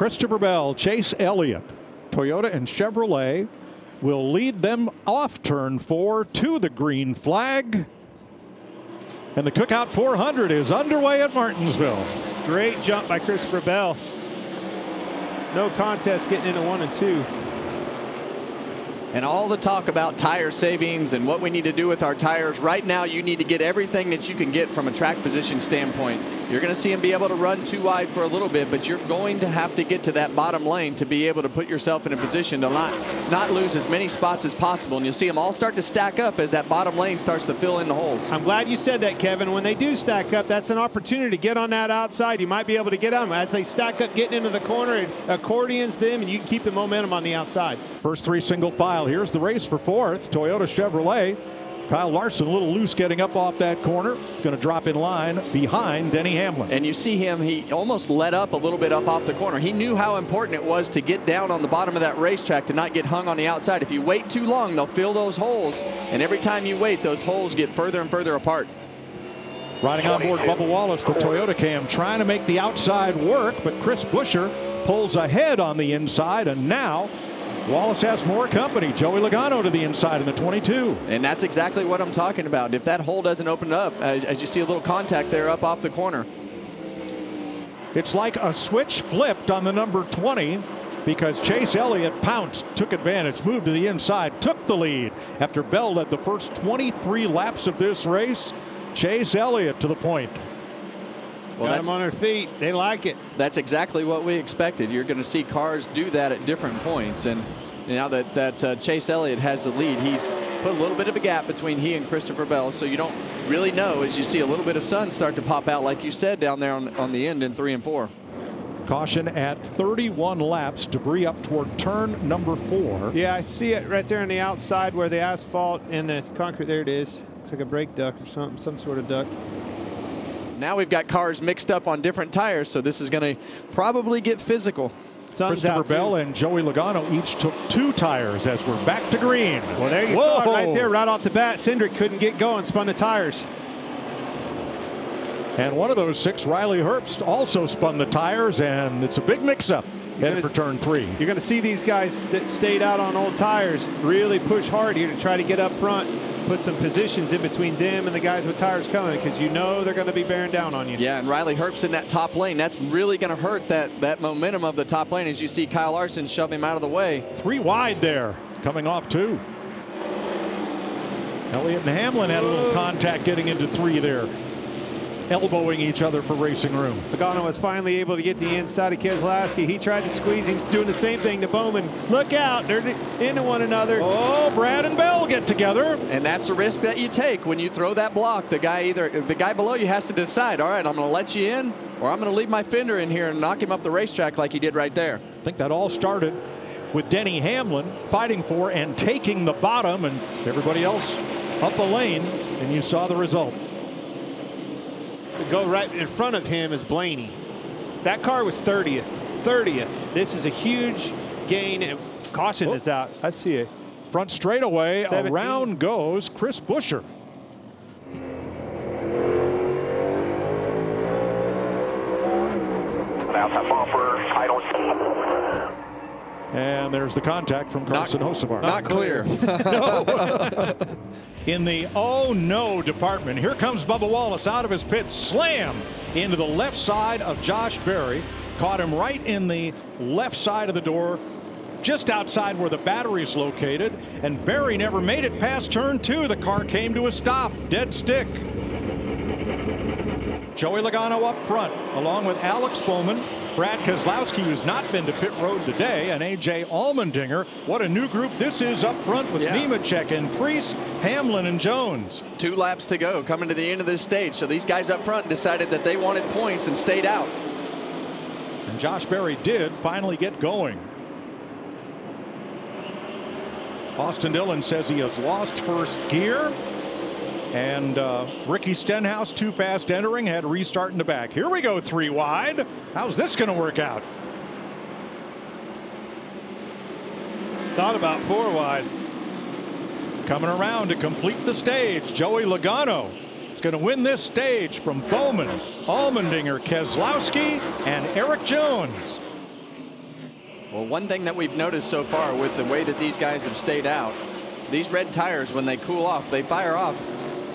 Christopher Bell, Chase Elliott, Toyota and Chevrolet will lead them off turn 4 to the green flag. And the Cookout 400 is underway at Martinsville. Great jump by Christopher Bell. No contest getting into 1 and 2. And all the talk about tire savings and what we need to do with our tires, right now you need to get everything that you can get from a track position standpoint. You're going to see him be able to run too wide for a little bit, but you're going to have to get to that bottom lane to be able to put yourself in a position to not lose as many spots as possible. And you'll see them all start to stack up as that bottom lane starts to fill in the holes. I'm glad you said that, Kevin. When they do stack up, that's an opportunity to get on that outside. You might be able to get them as they stack up, getting into the corner. It accordions them, and you can keep the momentum on the outside. First 3 single file. Here's the race for 4th. Toyota Chevrolet. Kyle Larson a little loose getting up off that corner. Going to drop in line behind Denny Hamlin. And you see him, he almost let up a little bit up off the corner. He knew how important it was to get down on the bottom of that racetrack to not get hung on the outside. If you wait too long, they'll fill those holes. And every time you wait, those holes get further and further apart. Riding on board Bubba Wallace, the Toyota Cam, trying to make the outside work, but Chris Buescher pulls ahead on the inside, and now Wallace has more company. Joey Logano to the inside in the 22. And that's exactly what I'm talking about. If that hole doesn't open up, as you see a little contact there up off the corner. It's like a switch flipped on the number 20 because Chase Elliott pounced, took advantage, moved to the inside, took the lead. After Bell led the first 23 laps of this race, Chase Elliott to the point. Well, got them on their feet. They like it. That's exactly what we expected. You're going to see cars do that at different points. And now that Chase Elliott has the lead, he's put a little bit of a gap between he and Christopher Bell. So you don't really know as you see a little bit of sun start to pop out, like you said, down there on the end in 3 and 4. Caution at 31 laps. Debris up toward turn number 4. Yeah, I see it right there on the outside where the asphalt and the concrete. There it is. It's like a brake duct or something, some sort of duct. Now we've got cars mixed up on different tires, so this is going to probably get physical. Christopher Bell and Joey Logano each took 2 tires as we're back to green. Well, there you go, right there, right off the bat. Cindric couldn't get going, spun the tires. And one of those 6, Riley Herbst, also spun the tires, and it's a big mix-up headed for turn 3. You're going to see these guys that stayed out on old tires really push hard here to try to get up front. Put some positions in between them and the guys with tires coming, because you know they're going to be bearing down on you. Yeah, and Riley Herbst in that top lane, that's really going to hurt that momentum of the top lane as you see Kyle Larson shove him out of the way. 3 wide there, coming off 2. Elliott and Hamlin had a little contact getting into 3 there, elbowing each other for racing room. Logano was finally able to get the inside of Keselowski. He tried to squeeze him, doing the same thing to Bowman. Look out, they're into one another. Oh, Brad and Bell get together. And that's the risk that you take when you throw that block. The guy below you has to decide, all right, I'm going to let you in, or I'm going to leave my fender in here and knock him up the racetrack like he did right there. I think that all started with Denny Hamlin fighting for and taking the bottom, and everybody else up a lane, and you saw the result. To go right in front of him is Blaney. That car was 30th. 30th. This is a huge gain, and caution is out. I see it. Front straightaway, 17. around goes Chris Buescher. Outside bumper, I don't. And there's the contact from Carson Hocevar. Not clear. No. In the oh no department, here comes Bubba Wallace out of his pit, slam into the left side of Josh Berry. Caught him right in the left side of the door, just outside where the battery is located. And Berry never made it past turn 2. The car came to a stop, dead stick. Joey Logano up front, along with Alex Bowman, Brad Keselowski, who's not been to pit road today, and A.J. Allmendinger. What a new group this is up front with Nemechek and Preece, Hamlin and Jones. 2 laps to go, coming to the end of this stage. So these guys up front decided that they wanted points and stayed out. And Josh Berry did finally get going. Austin Dillon says he has lost first gear. And Ricky Stenhouse, too fast entering, had to restart in the back. Here we go, 3 wide. How's this going to work out? Thought about 4 wide. Coming around to complete the stage, Joey Logano is going to win this stage from Bowman, Allmendinger, Keselowski, and Eric Jones. Well, one thing that we've noticed so far with the way that these guys have stayed out, these red tires, when they cool off, they fire off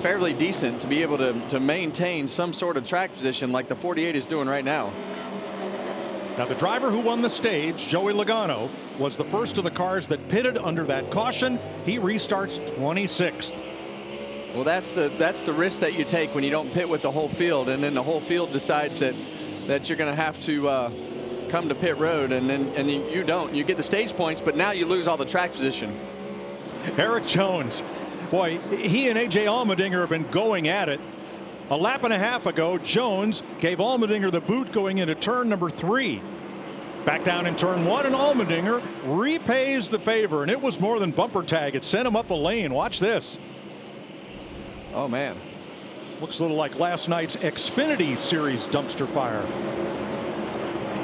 fairly decent to be able to maintain some sort of track position like the 48 is doing right now. Now, the driver who won the stage, Joey Logano, was the first of the cars that pitted under that caution. He restarts 26th. Well, that's the risk that you take when you don't pit with the whole field, and then the whole field decides that you're going to have to come to pit road, and you don't. You get the stage points, but now you lose all the track position. Eric Jones, boy, he and A.J. Allmendinger have been going at it. A lap and a half ago, Jones gave Allmendinger the boot going into turn number 3. Back down in turn 1, and Allmendinger repays the favor, and it was more than bumper tag. It sent him up a lane. Watch this. Oh, man. Looks a little like last night's Xfinity Series dumpster fire.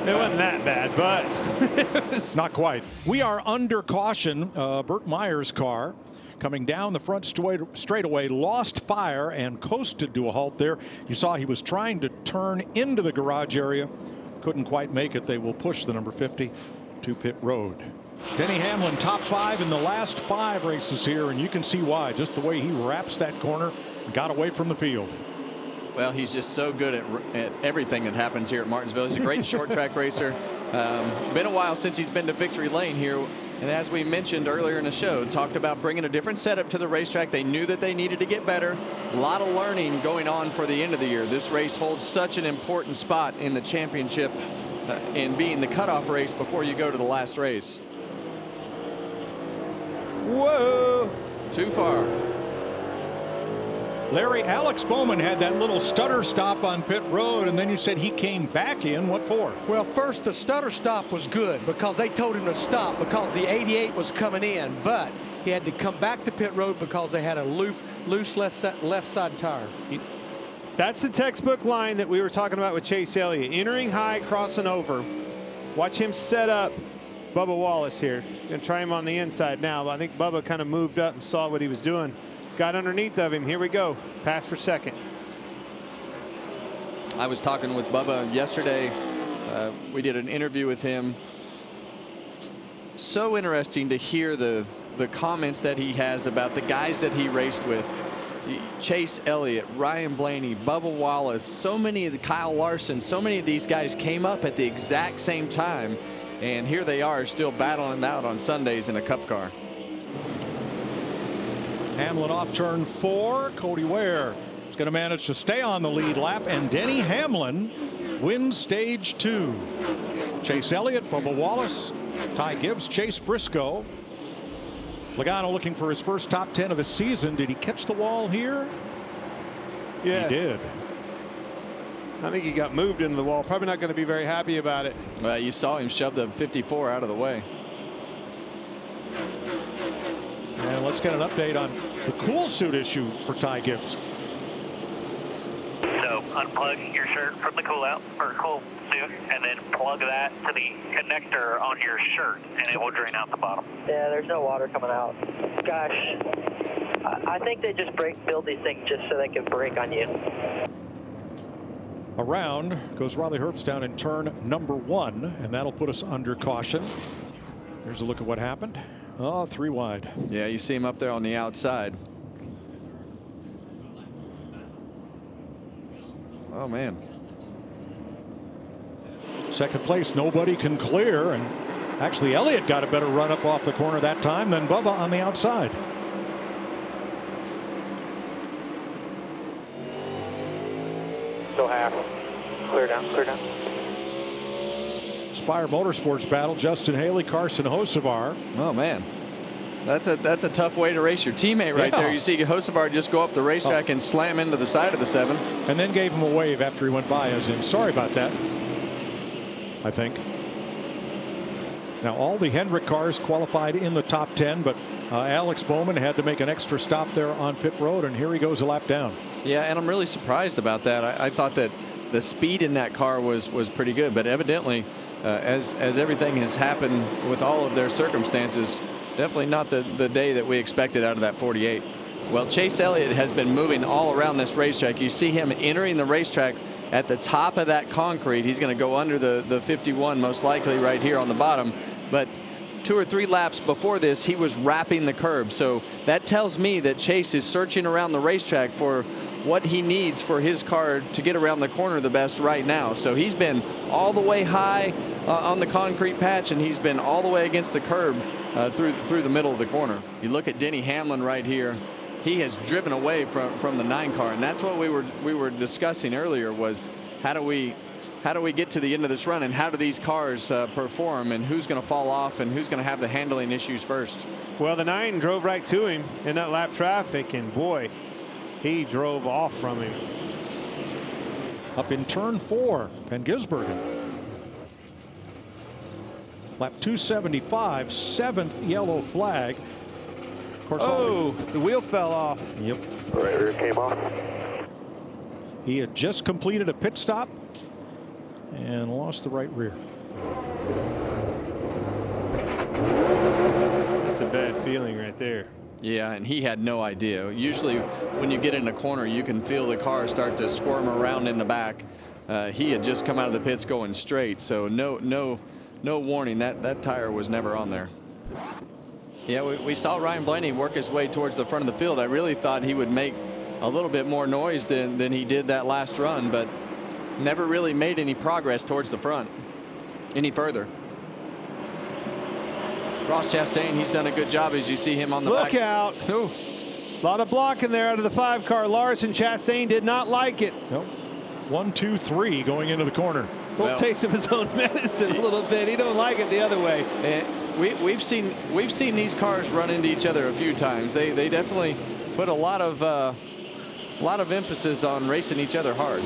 It wasn't that bad, but not quite. We are under caution. Burt Meyer's car coming down the front straightaway lost fire and coasted to a halt there. You saw he was trying to turn into the garage area. Couldn't quite make it. They will push the number 50 to pit road. Denny Hamlin top 5 in the last 5 races here, and you can see why. Just the way he wraps that corner and got away from the field. Well, he's just so good at everything that happens here at Martinsville. He's a great short track racer. Been a while since he's been to victory lane here. And as we mentioned earlier in the show, talked about bringing a different setup to the racetrack. They knew that they needed to get better. A lot of learning going on for the end of the year. This race holds such an important spot in the championship in being the cutoff race before you go to the last race. whoa, Too far. Larry, Alex Bowman had that little stutter stop on pit road, and then you said he came back in. What for? Well, first, the stutter stop was good because they told him to stop because the 88 was coming in, but he had to come back to pit road because they had a loose left side tire. that's the textbook line that we were talking about with Chase Elliott. Entering high, crossing over. Watch him set up Bubba Wallace here. Gonna try him on the inside now, but I think Bubba kind of moved up and saw what he was doing. Got underneath of him. Here we go. Pass for second. I was talking with Bubba yesterday. We did an interview with him. So interesting to hear the comments that he has about the guys that he raced with. Chase Elliott, Ryan Blaney, Bubba Wallace, so many of the Kyle Larson, so many of these guys came up at the exact same time, and here they are still battling out on Sundays in a Cup car. Hamlin off turn 4. Cody Ware is going to manage to stay on the lead lap, and Denny Hamlin wins stage 2. Chase Elliott, Bubba Wallace, Ty Gibbs, Chase Briscoe. Logano looking for his first top 10 of the season. Did he catch the wall here? Yeah, he did. I think he got moved into the wall. Probably not going to be very happy about it. Well, you saw him shove the 54 out of the way. And let's get an update on the cool suit issue for Ty Gibbs. So unplug your shirt from the cool suit and then plug that to the connector on your shirt and it will drain out the bottom. Yeah, there's no water coming out. Gosh, I think they just build these things just so they can break on you. Around goes Riley Herbst down in turn number 1, and that'll put us under caution. Here's a look at what happened. Oh, 3 wide. Yeah, you see him up there on the outside. Oh, man. Second place, nobody can clear, and actually Elliott got a better run up off the corner that time than Bubba on the outside. Still half. Clear down, clear down. Spire Motorsports battle, Justin Haley, Carson Hocevar. Oh, man. That's a tough way to race your teammate right there. You see Hocevar just go up the racetrack and slam into the side of the 7. And then gave him a wave after he went by, as in, sorry about that, I think. Now, all the Hendrick cars qualified in the top 10, but Alex Bowman had to make an extra stop there on pit road, and here he goes a lap down. Yeah, and I'm really surprised about that. I thought that the speed in that car was pretty good, but evidently, as everything has happened with all of their circumstances, definitely not the day that we expected out of that 48. Well, Chase Elliott has been moving all around this racetrack. You see him entering the racetrack at the top of that concrete. He's going to go under the 51 most likely right here on the bottom. but 2 or 3 laps before this, he was wrapping the curb. So that tells me that Chase is searching around the racetrack for what he needs for his car to get around the corner the best right now. So he's been all the way high on the concrete patch, and he's been all the way against the curb through the middle of the corner. You look at Denny Hamlin right here. He has driven away from the 9 car, and that's what we were discussing earlier, was how do we get to the end of this run, and how do these cars perform, and who's going to fall off, and who's going to have the handling issues first? Well, the 9 drove right to him in that lap traffic, and boy, he drove off from him. Up in turn 4, and Gisbergen. Lap 275, 7th yellow flag. Of course, the wheel fell off. Yep. Right rear came off. He had just completed a pit stop and lost the right rear. That's a bad feeling right there. Yeah, and he had no idea. Usually when you get in a corner, you can feel the car start to squirm around in the back. He had just come out of the pits going straight, so no warning. That tire was never on there. Yeah, we saw Ryan Blaney work his way towards the front of the field. I really thought he would make a little bit more noise than he did that last run, but never really made any progress towards the front any further. Ross Chastain, he's done a good job as you see him on the back. Look out. Ooh. A lot of blocking there out of the 5 car. Larson, Chastain did not like it. Nope. 1, 2, 3 going into the corner. Full taste of his own medicine a little bit. He don't like it the other way. We've seen these cars run into each other a few times. They definitely put a lot of emphasis on racing each other hard.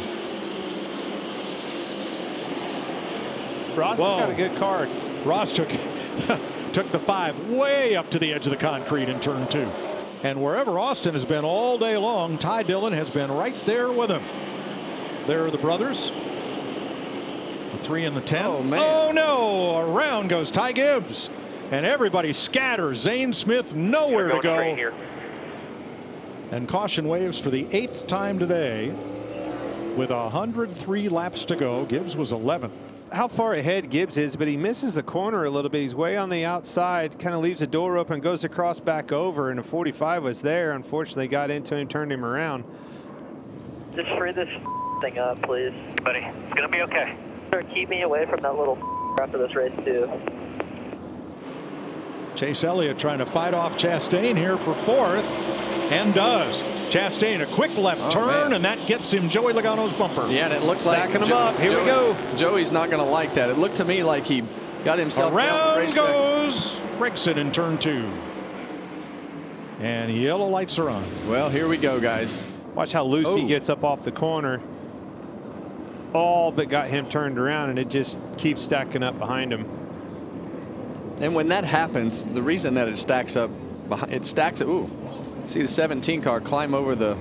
Ross got a good card. Ross took the 5 way up to the edge of the concrete in turn 2. And wherever Austin has been all day long, Ty Dillon has been right there with him. There are the brothers. The 3 and the 10. Oh, man. Oh, no. Around goes Ty Gibbs. And everybody scatters. Zane Smith nowhere to go. Here. And caution waves for the 8th time today. With 103 laps to go. Gibbs was 11th. How far ahead Gibbs is, but he misses the corner a little bit. He's way on the outside, kind of leaves the door open, goes across back over, and a 45 was there. Unfortunately, got into him, turned him around. Just free this thing up, please. Buddy, it's going to be okay. Sir, keep me away from that little after this race, too. Chase Elliott trying to fight off Chastain here for 4th, and does. Chastain a quick left turn, and that gets him Joey Logano's bumper. Yeah, and it looks like stacking him up. Here we go. Joey's not going to like that. It looked to me like he got himself down the Around goes Gregson in turn 2. And yellow lights are on. Well, here we go, guys. Watch how loose he gets up off the corner. All but got him turned around, and it just keeps stacking up behind him. And when that happens, the reason that it stacks up, ooh, see the 17 car climb over the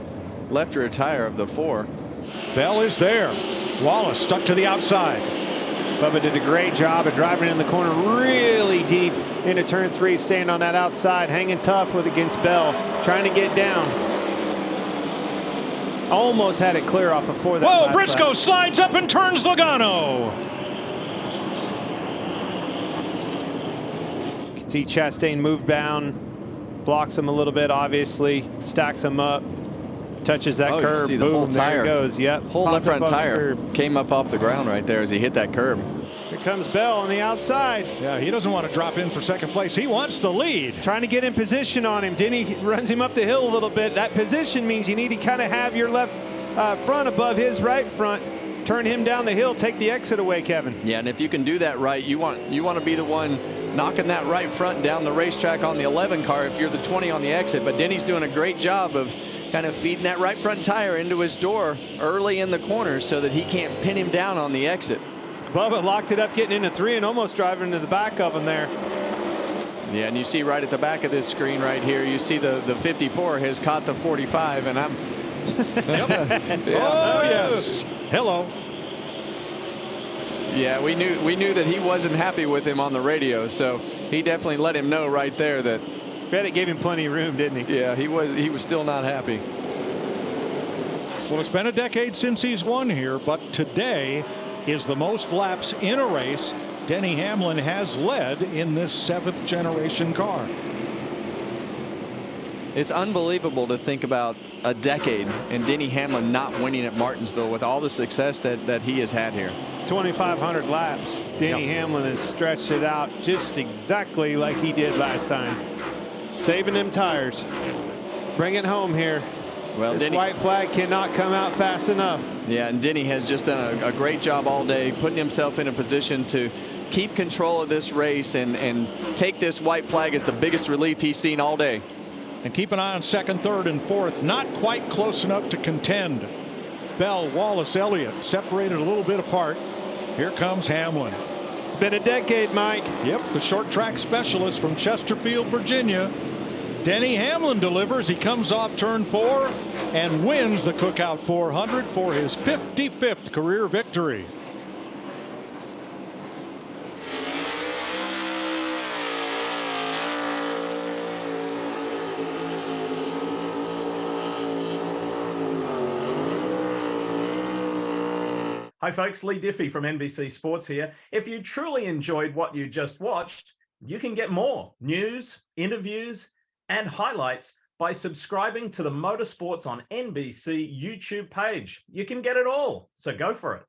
left rear tire of the 4. Bell is there. Wallace stuck to the outside. Bubba did a great job of driving in the corner really deep into turn 3, staying on that outside, hanging tough with against Bell, trying to get down. Almost had it clear off before that. Whoa, Briscoe slides up and turns Logano. You can see Chastain move down, blocks him a little bit, obviously, stacks him up, touches that curb, you see the whole boom, tire, there it goes. Yep. Whole left front tire came up off the ground right there as he hit that curb. Here comes Bell on the outside. Yeah, he doesn't want to drop in for 2nd place. He wants the lead. Trying to get in position on him. Denny runs him up the hill a little bit. That position means you need to kind of have your left front above his right front. Turn him down the hill, take the exit away, Kevin. Yeah, and if you can do that right, you want to be the one knocking that right front down the racetrack on the 11 car if you're the 20 on the exit. But Denny's doing a great job of kind of feeding that right front tire into his door early in the corners so that he can't pin him down on the exit. Bubba locked it up, getting into 3 and almost driving to the back of him there. Yeah, and you see right at the back of this screen right here, you see the 54 has caught the 45, and I'm... Yep. Yeah. Oh, yes. Hello. Yeah, we knew that he wasn't happy with him on the radio, so he definitely let him know right there that... Bet it gave him plenty of room, didn't he? Yeah, he was still not happy. Well, it's been a decade since he's won here, but today is the most laps in a race Denny Hamlin has led in this 7th generation car. It's unbelievable to think about a decade and Denny Hamlin not winning at Martinsville with all the success that he has had here. 2,500 laps. Denny Hamlin has stretched it out just exactly like he did last time. Saving them tires. Bring it home here. Well, this Denny, white flag cannot come out fast enough. Yeah, and Denny has just done a great job all day, putting himself in a position to keep control of this race and take this white flag as the biggest relief he's seen all day. And keep an eye on 2nd, 3rd, and 4th. Not quite close enough to contend. Bell, Wallace, Elliott separated a little bit apart. Here comes Hamlin. It's been a decade, Mike. Yep, the short track specialist from Chesterfield, Virginia. Denny Hamlin delivers. He comes off turn 4 and wins the Cookout 400 for his 55th career victory. Hi folks, Lee Diffie from NBC Sports here. If you truly enjoyed what you just watched, you can get more news, interviews, and highlights by subscribing to the Motorsports on NBC YouTube page. You can get it all, so go for it.